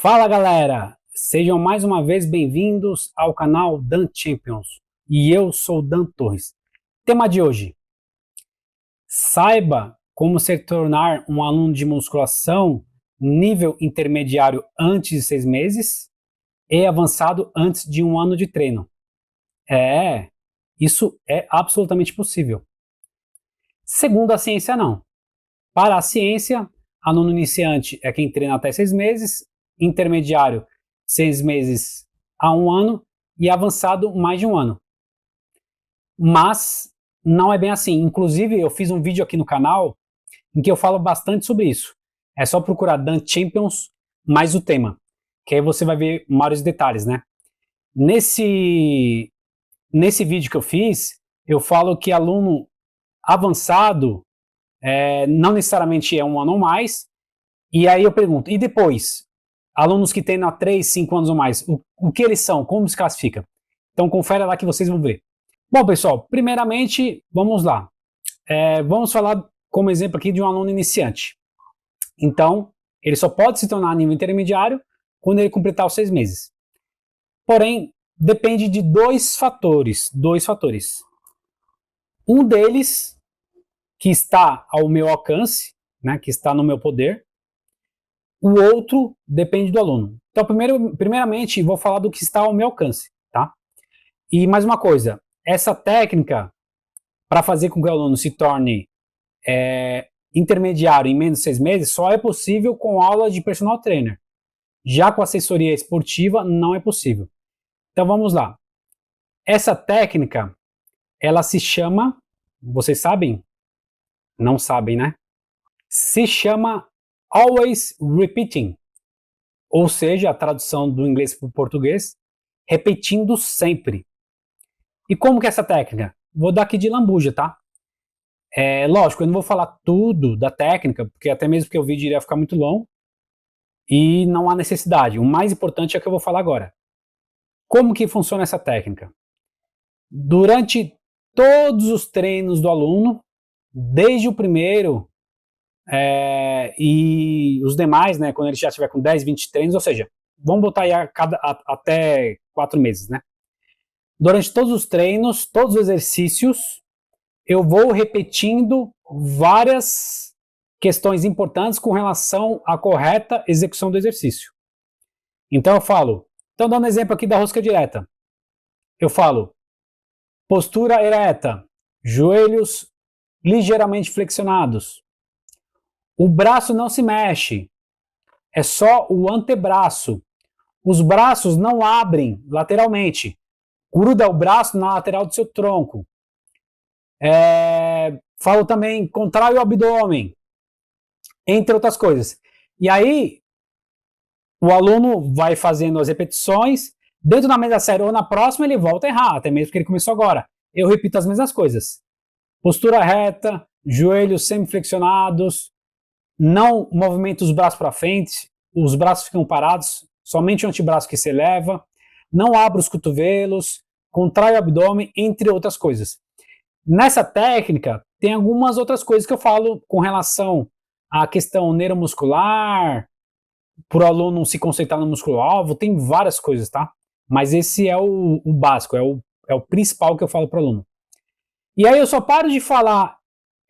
Fala galera, sejam mais uma vez bem-vindos ao canal Dan Champions e eu sou Dan Torres. Tema de hoje: saiba como se tornar um aluno de musculação nível intermediário antes de 6 meses e avançado antes de 1 ano de treino. Isso é absolutamente possível. Segundo a ciência, não. Para a ciência, aluno iniciante é quem treina até 6 meses, intermediário 6 meses a 1 ano e avançado mais de 1 ano. Mas não é bem assim. Inclusive, eu fiz um vídeo aqui no canal em que eu falo bastante sobre isso. É só procurar Dan Champions mais o tema, que aí você vai ver maiores detalhes, né? Nesse vídeo que eu fiz, eu falo que aluno avançado não necessariamente é 1 ano ou mais. E aí eu pergunto, e depois? Alunos que têm há 3, 5 anos ou mais, o que eles são? Como se classifica? Então confere lá que vocês vão ver. Bom, pessoal, primeiramente, vamos lá. Vamos falar como exemplo aqui de um aluno iniciante. Então, ele só pode se tornar nível intermediário quando ele completar os 6 meses. Porém, depende de dois fatores. Um deles, que está ao meu alcance, né, que está no meu poder. O outro depende do aluno. Então, primeiramente, vou falar do que está ao meu alcance, tá? E mais uma coisa, essa técnica para fazer com que o aluno se torne intermediário em menos de 6 meses só é possível com aula de personal trainer. Já com assessoria esportiva não é possível. Então vamos lá. Essa técnica, ela se chama, vocês sabem? Não sabem, né? Se chama Always Repeating, ou seja, a tradução do inglês para o português, repetindo sempre. E como que é essa técnica? Vou dar aqui de lambuja, tá? Lógico, eu não vou falar tudo da técnica, porque até mesmo porque o vídeo iria ficar muito longo, e não há necessidade. O mais importante é o que eu vou falar agora. Como que funciona essa técnica? Durante todos os treinos do aluno, desde o primeiro e os demais, né, quando ele já estiver com 10, 20 treinos, ou seja, vamos botar aí até 4 meses, né? Durante todos os treinos, todos os exercícios, eu vou repetindo várias questões importantes com relação à correta execução do exercício. Então eu falo, então dando exemplo aqui da rosca direta, eu falo, postura ereta, joelhos ligeiramente flexionados, o braço não se mexe, é só o antebraço. Os braços não abrem lateralmente. Gruda o braço na lateral do seu tronco. Falo também, contrai o abdômen, entre outras coisas. E aí, o aluno vai fazendo as repetições, dentro da mesa série ou na próxima ele volta a errar, até mesmo porque ele começou agora. Eu repito as mesmas coisas. Postura reta, joelhos semiflexionados, não movimenta os braços para frente, os braços ficam parados, somente o antebraço que se eleva, não abre os cotovelos, contrai o abdômen, entre outras coisas. Nessa técnica, tem algumas outras coisas que eu falo com relação à questão neuromuscular, para o aluno se concentrar no músculo-alvo, tem várias coisas, tá? Mas esse é o básico, é o principal que eu falo para o aluno. E aí eu só paro de falar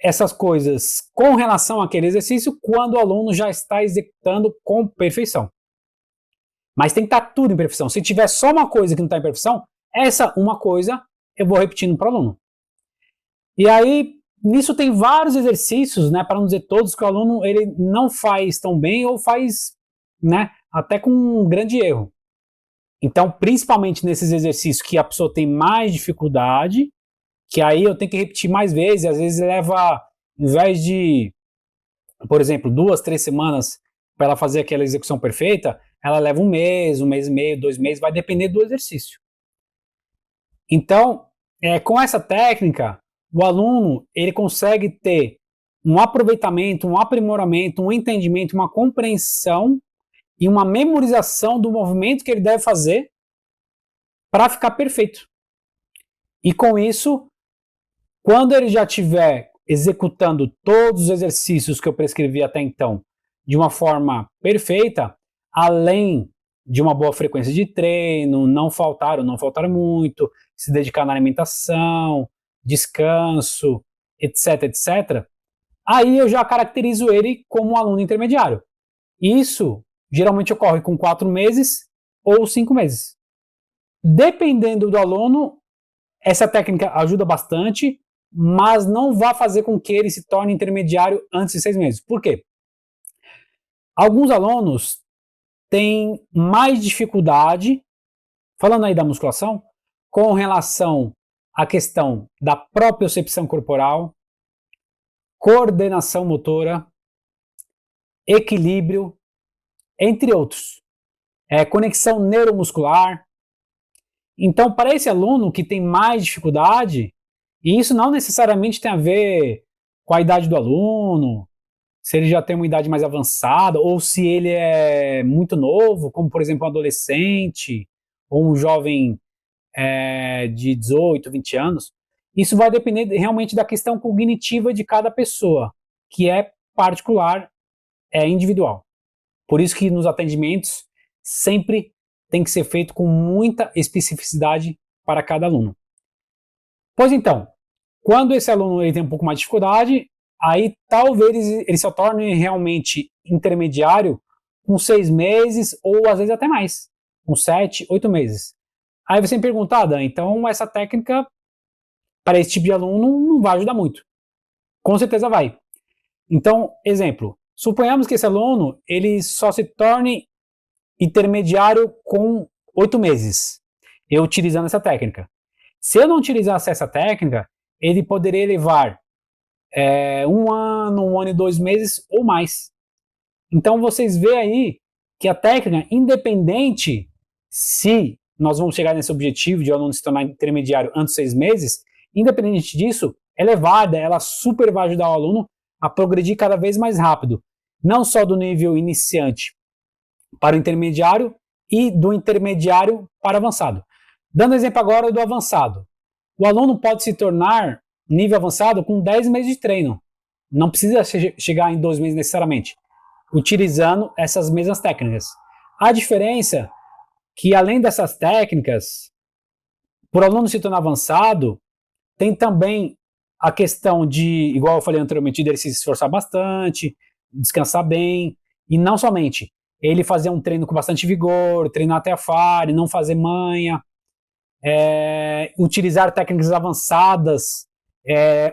essas coisas com relação àquele exercício quando o aluno já está executando com perfeição. Mas tem que estar tudo em perfeição. Se tiver só uma coisa que não está em perfeição, essa uma coisa eu vou repetindo para o aluno. E aí, nisso tem vários exercícios, né, para não dizer todos, que o aluno ele não faz tão bem ou faz, né, até com um grande erro. Então, principalmente nesses exercícios que a pessoa tem mais dificuldade, que aí eu tenho que repetir mais vezes, às vezes leva, em vez de, por exemplo, 2, 3 semanas para ela fazer aquela execução perfeita, ela leva 1 mês, 1 mês e meio, 2 meses, vai depender do exercício. Então, com essa técnica, o aluno ele consegue ter um aproveitamento, um aprimoramento, um entendimento, uma compreensão e uma memorização do movimento que ele deve fazer para ficar perfeito. E com isso, quando ele já estiver executando todos os exercícios que eu prescrevi até então de uma forma perfeita, além de uma boa frequência de treino, não faltar muito, se dedicar na alimentação, descanso, etc, etc, aí eu já caracterizo ele como um aluno intermediário. Isso geralmente ocorre com 4 meses ou 5 meses. Dependendo do aluno, essa técnica ajuda bastante, mas não vai fazer com que ele se torne intermediário antes de 6 meses. Por quê? Alguns alunos têm mais dificuldade, falando aí da musculação, com relação à questão da propriocepção corporal, coordenação motora, equilíbrio, entre outros. Conexão neuromuscular. Então, para esse aluno que tem mais dificuldade, e isso não necessariamente tem a ver com a idade do aluno, se ele já tem uma idade mais avançada, ou se ele é muito novo, como por exemplo um adolescente, ou um jovem de 18, 20 anos, isso vai depender realmente da questão cognitiva de cada pessoa, que é particular, é individual. Por isso que nos atendimentos sempre tem que ser feito com muita especificidade para cada aluno. Pois então, quando esse aluno ele tem um pouco mais de dificuldade, aí talvez ele se torne realmente intermediário com 6 meses ou às vezes até mais, com 7, 8 meses. Aí você me pergunta, Dan, então essa técnica para esse tipo de aluno não vai ajudar muito. Com certeza vai. Então, exemplo, suponhamos que esse aluno ele só se torne intermediário com 8 meses, eu utilizando essa técnica. Se eu não utilizasse essa técnica, ele poderia levar 1 ano, 1 ano e 2 meses ou mais. Então vocês veem aí que a técnica, independente se nós vamos chegar nesse objetivo de o aluno se tornar intermediário antes de 6 meses, independente disso, ela é válida, ela super vai ajudar o aluno a progredir cada vez mais rápido, não só do nível iniciante para o intermediário e do intermediário para o avançado. Dando exemplo agora do avançado. O aluno pode se tornar nível avançado com 10 meses de treino. Não precisa chegar em 2 meses necessariamente, utilizando essas mesmas técnicas. A diferença é que, além dessas técnicas, por aluno se tornar avançado, tem também a questão de, igual eu falei anteriormente, dele se esforçar bastante, descansar bem, e não somente ele fazer um treino com bastante vigor, treinar até a falha, não fazer manha, utilizar técnicas avançadas,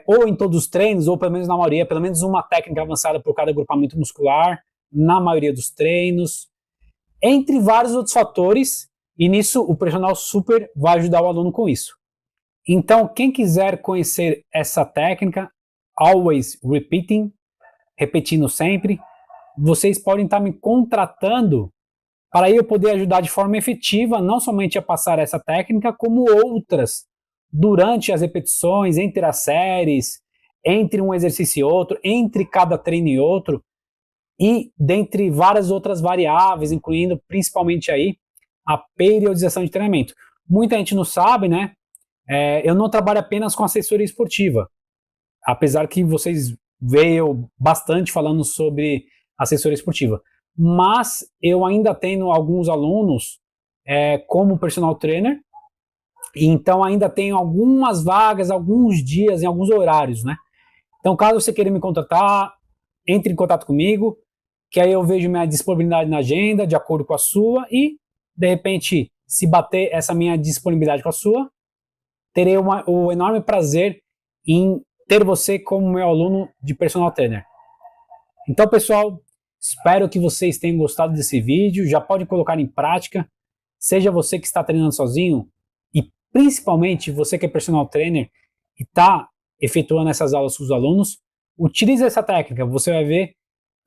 ou em todos os treinos, ou pelo menos na maioria, pelo menos uma técnica avançada por cada agrupamento muscular, na maioria dos treinos, entre vários outros fatores, e nisso o personal super vai ajudar o aluno com isso. Então, quem quiser conhecer essa técnica, always repeating, repetindo sempre, vocês podem estar me contratando para eu poder ajudar de forma efetiva, não somente a passar essa técnica, como outras, durante as repetições, entre as séries, entre um exercício e outro, entre cada treino e outro, e dentre várias outras variáveis, incluindo principalmente aí a periodização de treinamento. Muita gente não sabe, né? Eu não trabalho apenas com assessoria esportiva, apesar que vocês veem bastante falando sobre assessoria esportiva, mas eu ainda tenho alguns alunos como personal trainer, e então ainda tenho algumas vagas, alguns dias, em alguns horários, né? Então, caso você queira me contratar, entre em contato comigo, que aí eu vejo minha disponibilidade na agenda, de acordo com a sua, e, de repente, se bater essa minha disponibilidade com a sua, terei o enorme prazer em ter você como meu aluno de personal trainer. Então, pessoal, espero que vocês tenham gostado desse vídeo, já pode colocar em prática, seja você que está treinando sozinho, e principalmente você que é personal trainer e está efetuando essas aulas com os alunos, utilize essa técnica, você vai ver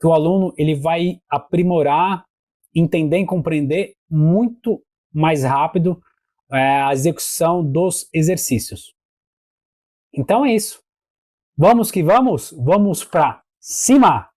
que o aluno ele vai aprimorar, entender e compreender muito mais rápido a execução dos exercícios. Então é isso. Vamos que vamos para cima!